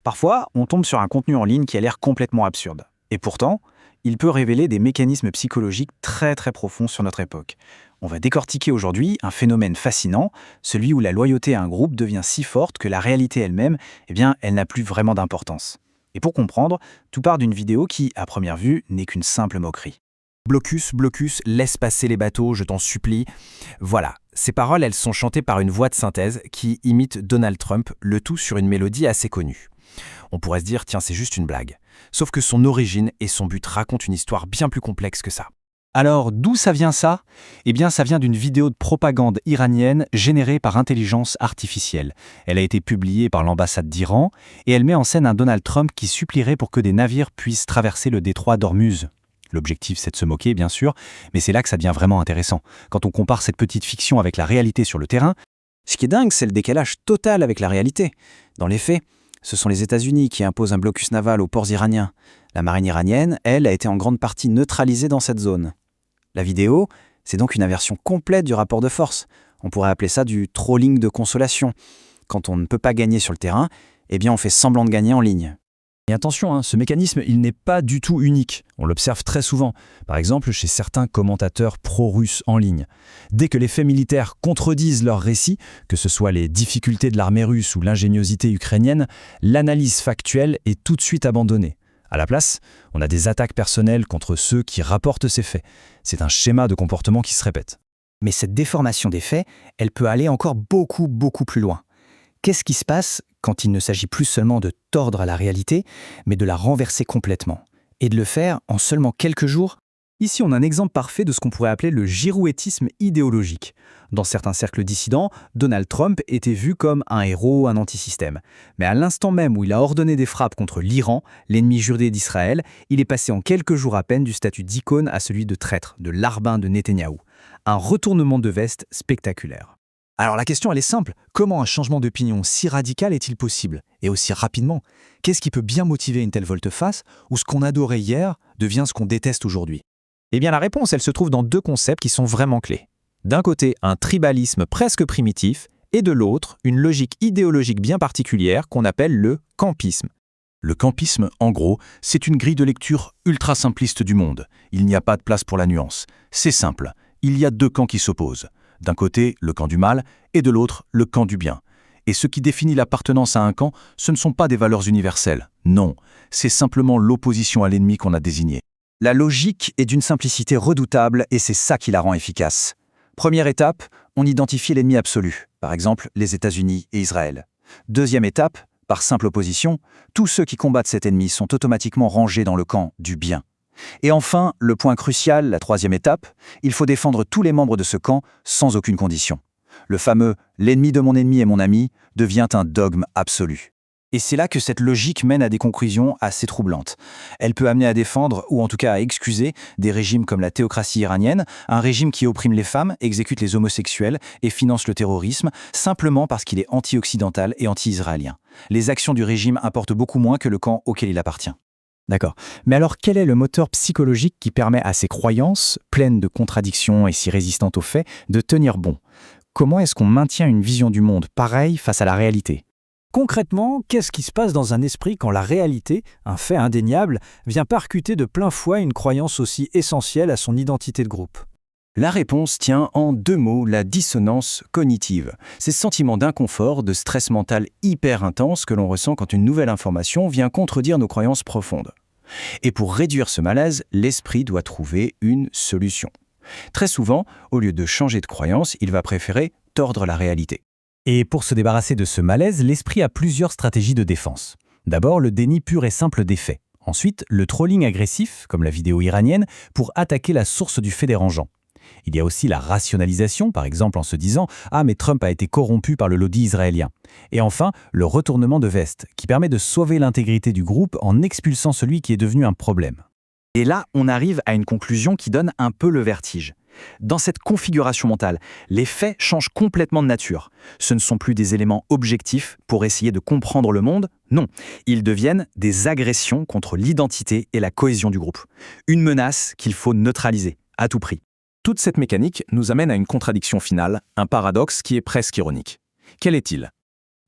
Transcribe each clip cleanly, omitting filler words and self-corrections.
Parfois, on tombe sur un contenu en ligne qui a l'air complètement absurde. Et pourtant, il peut révéler des mécanismes psychologiques très très profonds sur notre époque. On va décortiquer aujourd'hui un phénomène fascinant, celui où la loyauté à un groupe devient si forte que la réalité elle-même, elle n'a plus vraiment d'importance. Et pour comprendre, tout part d'une vidéo qui, à première vue, n'est qu'une simple moquerie. Blocus, Blocus, laisse passer les bateaux, je t'en supplie. Voilà, ces paroles, elles sont chantées par une voix de synthèse qui imite Donald Trump, le tout sur une mélodie assez connue. On pourrait se dire, tiens, c'est juste une blague. Sauf que son origine et son but racontent une histoire bien plus complexe que ça. Alors, d'où ça vient ça ? Ça vient d'une vidéo de propagande iranienne générée par intelligence artificielle. Elle a été publiée par l'ambassade d'Iran et elle met en scène un Donald Trump qui supplierait pour que des navires puissent traverser le détroit d'Ormuz. L'objectif, c'est de se moquer, bien sûr, mais c'est là que ça devient vraiment intéressant. Quand on compare cette petite fiction avec la réalité sur le terrain, ce qui est dingue, c'est le décalage total avec la réalité. Dans les faits, ce sont les États-Unis qui imposent un blocus naval aux ports iraniens. La marine iranienne, elle, a été en grande partie neutralisée dans cette zone. La vidéo, c'est donc une inversion complète du rapport de force. On pourrait appeler ça du trolling de consolation. Quand on ne peut pas gagner sur le terrain, on fait semblant de gagner en ligne. Et attention, ce mécanisme, il n'est pas du tout unique. On l'observe très souvent, par exemple chez certains commentateurs pro-russes en ligne. Dès que les faits militaires contredisent leurs récits, que ce soit les difficultés de l'armée russe ou l'ingéniosité ukrainienne, l'analyse factuelle est tout de suite abandonnée. À la place, on a des attaques personnelles contre ceux qui rapportent ces faits. C'est un schéma de comportement qui se répète. Mais cette déformation des faits, elle peut aller encore beaucoup plus loin. Qu'est-ce qui se passe quand il ne s'agit plus seulement de tordre à la réalité, mais de la renverser complètement, et de le faire en seulement quelques jours ? Ici, on a un exemple parfait de ce qu'on pourrait appeler le girouettisme idéologique. Dans certains cercles dissidents, Donald Trump était vu comme un héros, un antisystème. Mais à l'instant même où il a ordonné des frappes contre l'Iran, l'ennemi juré d'Israël, il est passé en quelques jours à peine du statut d'icône à celui de traître, de larbin de Netanyahou. Un retournement de veste spectaculaire. Alors la question, elle est simple. Comment un changement d'opinion si radical est-il possible ? Et aussi rapidement ? Qu'est-ce qui peut bien motiver une telle volte-face où ce qu'on adorait hier devient ce qu'on déteste aujourd'hui ? La réponse, elle se trouve dans deux concepts qui sont vraiment clés. D'un côté, un tribalisme presque primitif, et de l'autre, une logique idéologique bien particulière qu'on appelle le campisme. Le campisme, en gros, c'est une grille de lecture ultra simpliste du monde. Il n'y a pas de place pour la nuance. C'est simple. Il y a deux camps qui s'opposent. D'un côté, le camp du mal, et de l'autre, le camp du bien. Et ce qui définit l'appartenance à un camp, ce ne sont pas des valeurs universelles. Non, c'est simplement l'opposition à l'ennemi qu'on a désigné. La logique est d'une simplicité redoutable et c'est ça qui la rend efficace. Première étape, on identifie l'ennemi absolu, par exemple les États-Unis et Israël. Deuxième étape, par simple opposition, tous ceux qui combattent cet ennemi sont automatiquement rangés dans le camp du bien. Et enfin, le point crucial, la troisième étape, il faut défendre tous les membres de ce camp sans aucune condition. Le fameux « l'ennemi de mon ennemi est mon ami » devient un dogme absolu. Et c'est là que cette logique mène à des conclusions assez troublantes. Elle peut amener à défendre, ou en tout cas à excuser, des régimes comme la théocratie iranienne, un régime qui opprime les femmes, exécute les homosexuels et finance le terrorisme, simplement parce qu'il est anti-occidental et anti-israélien. Les actions du régime importent beaucoup moins que le camp auquel il appartient. D'accord. Mais alors quel est le moteur psychologique qui permet à ces croyances, pleines de contradictions et si résistantes aux faits, de tenir bon ? Comment est-ce qu'on maintient une vision du monde pareille face à la réalité ? Concrètement, qu'est-ce qui se passe dans un esprit quand la réalité, un fait indéniable, vient percuter de plein fouet une croyance aussi essentielle à son identité de groupe ? La réponse tient en deux mots, la dissonance cognitive. Ces sentiments d'inconfort, de stress mental hyper intense que l'on ressent quand une nouvelle information vient contredire nos croyances profondes. Et pour réduire ce malaise, l'esprit doit trouver une solution. Très souvent, au lieu de changer de croyance, il va préférer tordre la réalité. Et pour se débarrasser de ce malaise, l'esprit a plusieurs stratégies de défense. D'abord, le déni pur et simple des faits. Ensuite, le trolling agressif, comme la vidéo iranienne, pour attaquer la source du fait dérangeant. Il y a aussi la rationalisation, par exemple en se disant « Ah, mais Trump a été corrompu par le lobby israélien ». Et enfin, le retournement de veste, qui permet de sauver l'intégrité du groupe en expulsant celui qui est devenu un problème. Et là, on arrive à une conclusion qui donne un peu le vertige. Dans cette configuration mentale, les faits changent complètement de nature. Ce ne sont plus des éléments objectifs pour essayer de comprendre le monde, non. Ils deviennent des agressions contre l'identité et la cohésion du groupe. Une menace qu'il faut neutraliser, à tout prix. Toute cette mécanique nous amène à une contradiction finale, un paradoxe qui est presque ironique. Quel est-il ?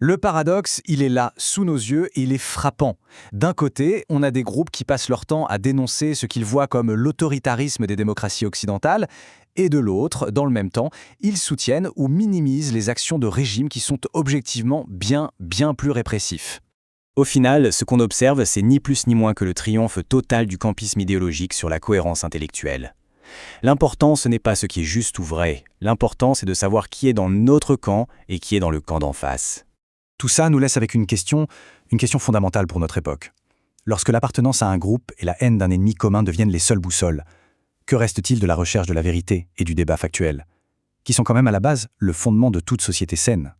Le paradoxe, il est là, sous nos yeux, et il est frappant. D'un côté, on a des groupes qui passent leur temps à dénoncer ce qu'ils voient comme l'autoritarisme des démocraties occidentales, et de l'autre, dans le même temps, ils soutiennent ou minimisent les actions de régimes qui sont objectivement bien plus répressifs. Au final, ce qu'on observe, c'est ni plus ni moins que le triomphe total du campisme idéologique sur la cohérence intellectuelle. L'important, ce n'est pas ce qui est juste ou vrai. L'important, c'est de savoir qui est dans notre camp et qui est dans le camp d'en face. Tout ça nous laisse avec une question fondamentale pour notre époque. Lorsque l'appartenance à un groupe et la haine d'un ennemi commun deviennent les seules boussoles, que reste-t-il de la recherche de la vérité et du débat factuel, qui sont quand même à la base le fondement de toute société saine ?